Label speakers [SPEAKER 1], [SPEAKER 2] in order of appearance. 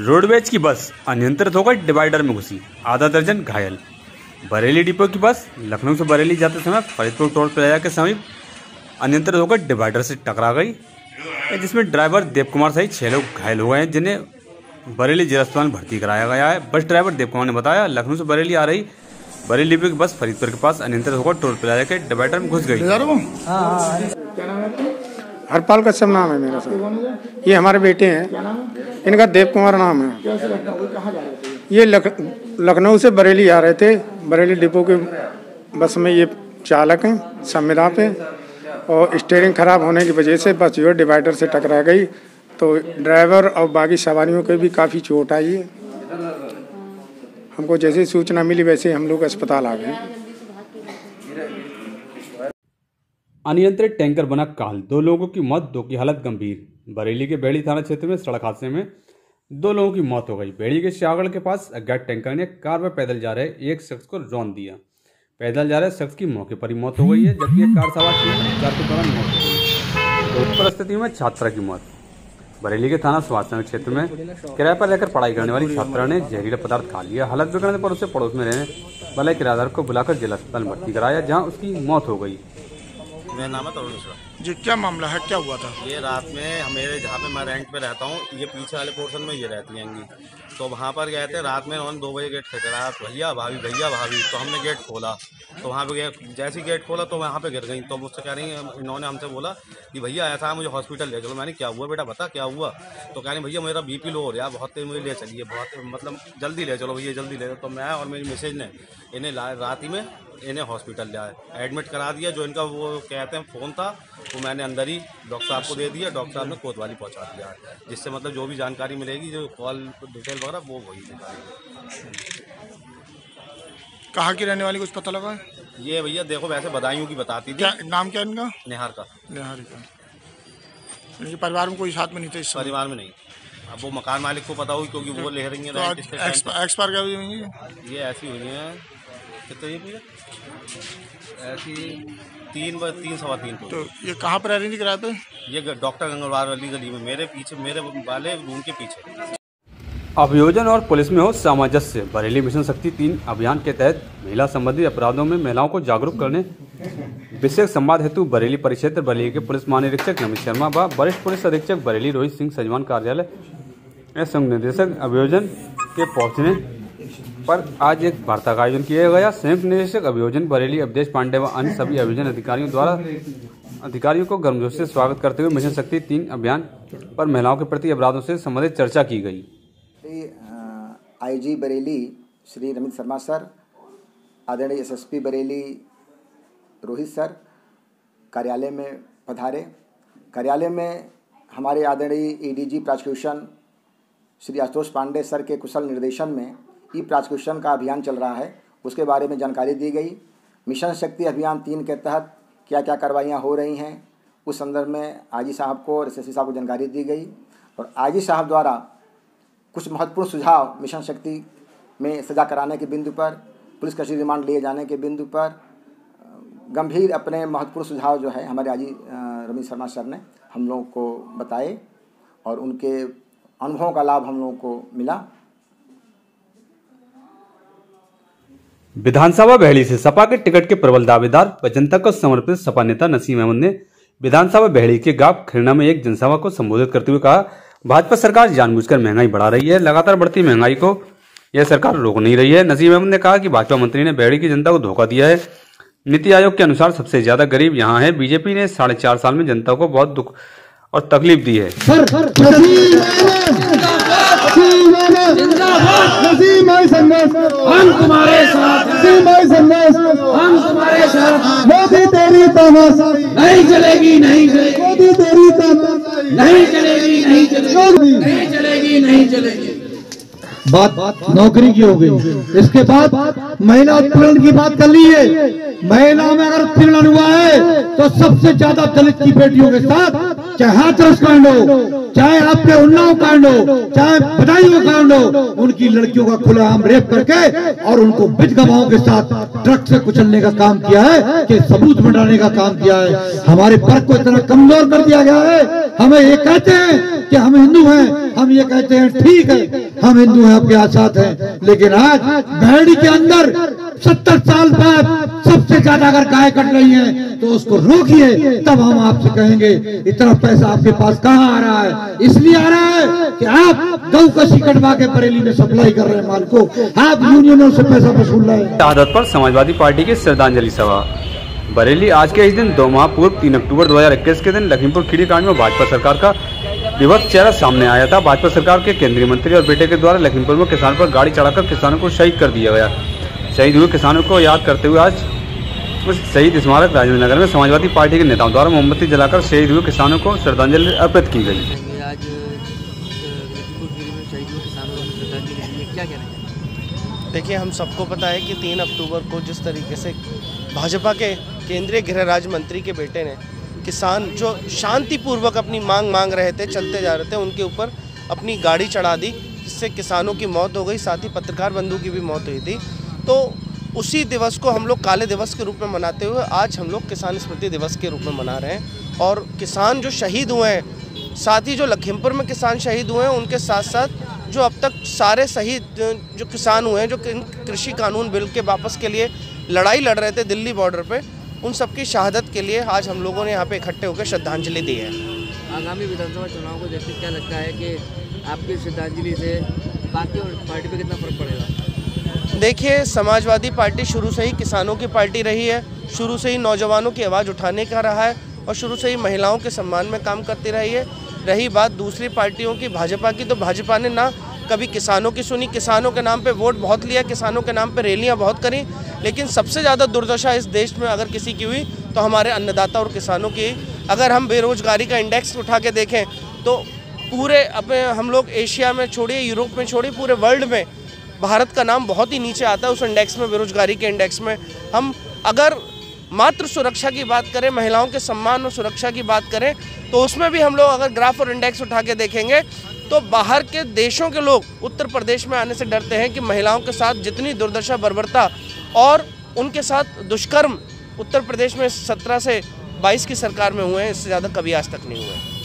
[SPEAKER 1] Roadways की बस अनियंत्रित होकर डिवाइडर में घुसी, आधा दर्जन घायल। बरेली डिपो की बस लखनऊ से बरेली जाते समय फरीदपुर टोल प्लाजा के समीप अनियंत्रित होकर डिवाइडर से टकरा गई, जिसमें ड्राइवर देव कुमार सहित 6 लोग घायल हो गए हैं, जिन्हें बरेली जिला अस्पताल में भर्ती कराया गया है। बस ड्राइवर देव कुमार ने बताया, लखनऊ से बरेली आ रही बरेली डिपो की बस फरीदपुर के पास अनियंत्रित होकर टोल प्लाजा के डिवाइडर में घुस गई।
[SPEAKER 2] हरपाल कश्यप नाम है मेरा सर। ये हमारे बेटे हैं, इनका देव कुमार नाम है। ये लखनऊ से बरेली आ रहे थे। बरेली डिपो के बस में ये चालक हैं संविदा पे, और स्टीयरिंग खराब होने की वजह से बस जो डिवाइडर से टकरा गई, तो ड्राइवर और बाकी सवारियों को भी काफ़ी चोट आई है। हमको जैसे सूचना मिली वैसे हम लोग अस्पताल आ गए।
[SPEAKER 1] अनियंत्रित टैंकर बना काल, 2 लोगों की मौत, 2 की हालत गंभीर। बरेली के बेड़ी थाना क्षेत्र में सड़क हादसे में 2 लोगों की मौत हो गई। बेड़ी के शाहगढ़ के पास अज्ञात टैंकर ने कार में पैदल जा रहे एक शख्स को रौंद दिया। पैदल जा रहे शख्स की मौके पर ही मौत हो गई है, जबकि एक कार सवार की उपचार के दौरान मौत हो गई। तो परिस्थिति में छात्रा की मौत। बरेली के थाना सुभाष नगर क्षेत्र में किराए पर रहकर पढ़ाई करने वाली छात्रा ने जहरीला पदार्थ खा लिया। हालत बिगड़ने पर उसे पड़ोस में रहने वाले किराएदार को बुलाकर जिला अस्पताल में भर्ती कराया, जहाँ उसकी मौत हो गई।
[SPEAKER 3] मेरा नाम है तरुण मिश्रा
[SPEAKER 2] जी। क्या मामला है, क्या हुआ था?
[SPEAKER 3] ये रात में मेरे जहाँ पे मैं रेंट पे रहता हूँ, ये पीछे वाले पोर्शन में ये रहती हैं, तो वहाँ पर गए थे रात में। उन्होंने 2 बजे गेट खटखटाया, भैया भाभी भैया भाभी, तो हमने गेट खोला, तो वहाँ पे गए। जैसे ही गेट खोला तो वहाँ पे गिर गई। तो मुझसे कह रही हैं, इन्होंने हमसे बोला कि भैया ऐसा है, मुझे हॉस्पिटल ले चलो। मैंने क्या हुआ बेटा, बता क्या हुआ? तो कह रही भैया मेरा BP लो हो रहा है बहुत तेज, मुझे ले चलिए, बहुत मतलब जल्दी ले चलो भैया जल्दी ले। तो मैं और मेरी मिसेज ने इन्हें रात ही में इन्हें हॉस्पिटल ले आए, एडमिट करा दिया। जो इनका वो कहते हैं फ़ोन था, वो मैंने अंदर ही डॉक्टर साहब को दे दिया। डॉक्टर साहब ने कोतवाली पहुंचा दिया, जिससे मतलब जो भी जानकारी मिलेगी, जो कॉल डिटेल वगैरह, वो वही निकालेंगे।
[SPEAKER 2] कहाँ की रहने वाली, कुछ पता लगा?
[SPEAKER 3] ये भैया देखो वैसे बदायूं की बताती थी।
[SPEAKER 2] क्या नाम क्या इनका?
[SPEAKER 3] निहार का।
[SPEAKER 2] इनके परिवार में कोई साथ में नहीं था? इस
[SPEAKER 3] परिवार में नहीं। अब वो मकान मालिक को पता होगी, क्योंकि वो ले रही है।
[SPEAKER 2] एक्सपायर क्या हुई है?
[SPEAKER 3] ये ऐसी हुई है कितने ये ऐसी 3-3 को।
[SPEAKER 2] तो ये कहाँ पर रह रही थी किराए पे?
[SPEAKER 3] ये डॉक्टर गंगवार वाली गली में, मेरे पीछे, मेरे वाले रूम के पीछे।
[SPEAKER 1] अभियोजन और पुलिस में हो सामंजस्य। बरेली मिशन शक्ति 3 अभियान के तहत महिला संबंधी अपराधों में महिलाओं को जागरूक करने विशेष संवाद हेतु बरेली परिक्षेत्र बरेली के पुलिस महानिरीक्षक नमित शर्मा व वरिष्ठ पुलिस अधीक्षक बरेली रोहित सिंह सजवान कार्यालय संघ निदेशक अभियोजन के पहुंचने पर आज एक वार्ता का आयोजन किया गया। संयुक्त निदेशक अभियोजन बरेली अवधेश पांडे व अन्य सभी अभियोजन अधिकारियों को गर्मजोशी से स्वागत करते हुए मिशन शक्ति 3 अभियान पर महिलाओं के प्रति अपराधों से संबंधित चर्चा की गई।
[SPEAKER 4] IG बरेली श्री नमित शर्मा सर, आदरणीय SSP बरेली रोहित सर कार्यालय में पधारे। कार्यालय में हमारे आदरणीय ADG prosecution Shri Ashutosh Pandey sir के कुशल निर्देशन में प्रोसिक्यूशन का अभियान चल रहा है, उसके बारे में जानकारी दी गई। मिशन शक्ति अभियान 3 के तहत क्या क्या कार्रवाइयाँ हो रही हैं, उस संदर्भ में IG साहब को और SSP साहब को जानकारी दी गई। और IG साहब द्वारा कुछ महत्वपूर्ण सुझाव मिशन शक्ति में सजा कराने के बिंदु पर, पुलिस कस्टडी रिमांड लिए जाने के बिंदु पर गंभीर अपने महत्वपूर्ण सुझाव जो है हमारे IG रमित शर्मा सर ने हम लोगों को बताए, और उनके अनुभवों का लाभ हम लोगों को मिला।
[SPEAKER 1] विधानसभा बहेड़ी से सपा के टिकट के प्रबल दावेदार व जनता को समर्पित सपा नेता नसीम अहमद ने विधानसभा बहेड़ी के गांव खिरना में एक जनसभा को संबोधित करते हुए कहा, भाजपा सरकार जानबूझकर महंगाई बढ़ा रही है। लगातार बढ़ती महंगाई को यह सरकार रोक नहीं रही है। नसीम अहमद ने कहा कि भाजपा मंत्री ने बहेड़ी की जनता को धोखा दिया है। नीति आयोग के अनुसार सबसे ज्यादा गरीब यहाँ है। बीजेपी ने 4.5 साल में जनता को बहुत दुख और तकलीफ दी है।
[SPEAKER 5] हम तुम्हारे साथ हम तुम्हारे साथ। मोदी तेरी तमाशाई नहीं चलेगी, नहीं चलेगी। मोदी तेरी तमाशाई नहीं चलेगी, नहीं चलेगी, नहीं चलेगी, नहीं चलेगी। बात नौकरी की हो गई। इसके बाद महिला उत्पीड़न की बात कर ली है। महिला में अगर उत्पीड़न हुआ है तो सबसे ज्यादा दलित की बेटियों के साथ, चाहे हाथरस कांड हो, चाहे आपके उन्नाव कांड हो, चाहे बदायूं कांड हो, उनकी लड़कियों का खुलेआम रेप करके और उनको बिजगवाओं के साथ ट्रक से कुचलने का काम किया है, कि सबूत मिटाने का काम किया है। हमारे वर्ग को इतना कमजोर कर दिया गया है। हमें ये कहते हैं कि हम हिंदू हैं, हम ये कहते हैं ठीक है, हम हिंदू हैं, आपके साथ हैं। लेकिन आज बरेली के अंदर 70 साल बाद सबसे ज्यादा अगर गाय कट रही है तो उसको रोकिए, तब हम आपसे कहेंगे इतना पैसा आपके पास कहाँ आ रहा है। इसलिए आ रहा है कि आप गौ कशी कटवा के बरेली में सप्लाई कर रहे हैं माल को, आप यूनियनों से पैसा वसूल रहे हैं।
[SPEAKER 1] शहादत पर समाजवादी पार्टी की श्रद्धांजलि सभा बरेली। आज के इस दिन 2 माह पूर्व 3 अक्टूबर 2021 के दिन लखीमपुर खीरी कांड में भाजपा सरकार का विभत्स चेहरा सामने आया था। भाजपा सरकार के केंद्रीय मंत्री और बेटे के द्वारा लखीमपुर में किसानों पर गाड़ी चढ़ाकर किसानों को शहीद कर दिया गया। शहीद हुए किसानों को याद करते हुए आज उस शहीद स्मारक राजेंद्र नगर में समाजवादी पार्टी के नेताओं द्वारा मोमबत्ती जलाकर शहीद हुए किसानों को श्रद्धांजलि अर्पित की गई।
[SPEAKER 6] आज लखीमपुर खीरी में शहीद हुए किसानों को श्रद्धांजलि दी है, क्या कहना है?
[SPEAKER 7] देखिए, हम सबको पता है कि 3 अक्टूबर को जिस तरीके से भाजपा के केंद्रीय गृह राज्य मंत्री के बेटे ने किसान जो शांतिपूर्वक अपनी मांग रहे थे, चलते जा रहे थे, उनके ऊपर अपनी गाड़ी चढ़ा दी, जिससे किसानों की मौत हो गई, साथ ही पत्रकार बंधु की भी मौत हुई थी। तो उसी दिवस को हम लोग काले दिवस के रूप में मनाते हुए आज हम लोग किसान स्मृति दिवस के रूप में मना रहे हैं। और किसान जो शहीद हुए हैं, साथ ही जो लखीमपुर में किसान शहीद हुए हैं, उनके साथ साथ जो अब तक सारे शहीद जो किसान हुए हैं, जो कृषि कानून बिल के वापस के लिए लड़ाई लड़ रहे थे दिल्ली बॉर्डर पे, उन सबकी शहादत के लिए आज हम लोगों ने यहाँ पे इकट्ठे होकर श्रद्धांजलि दी है।
[SPEAKER 6] आगामी विधानसभा चुनाव को देखते क्या लगता है कि आपकी श्रद्धांजलि से बाकी पार्टी पे कितना फर्क पड़ेगा?
[SPEAKER 7] देखिए, समाजवादी पार्टी शुरू से ही किसानों की पार्टी रही है, शुरू से ही नौजवानों की आवाज़ उठाने का रहा है और शुरू से ही महिलाओं के सम्मान में काम करती रही है। रही बात दूसरी पार्टियों की, भाजपा की, तो भाजपा ने ना कभी किसानों की सुनी, किसानों के नाम पे वोट बहुत लिया, किसानों के नाम पे रैलियां बहुत करी, लेकिन सबसे ज़्यादा दुर्दशा इस देश में अगर किसी की हुई तो हमारे अन्नदाता और किसानों की। अगर हम बेरोजगारी का इंडेक्स उठा के देखें तो पूरे अपने हम लोग एशिया में छोड़िए, यूरोप में छोड़िए, पूरे वर्ल्ड में भारत का नाम बहुत ही नीचे आता है उस इंडेक्स में, बेरोजगारी के इंडेक्स में। हम अगर मात्र सुरक्षा की बात करें, महिलाओं के सम्मान और सुरक्षा की बात करें, तो उसमें भी हम लोग अगर ग्राफ और इंडेक्स उठा के देखेंगे तो बाहर के देशों के लोग उत्तर प्रदेश में आने से डरते हैं कि महिलाओं के साथ जितनी दुर्दशा, बर्बरता और उनके साथ दुष्कर्म उत्तर प्रदेश में 17 से 22 की सरकार में हुए हैं, इससे ज़्यादा कभी आज तक नहीं हुए।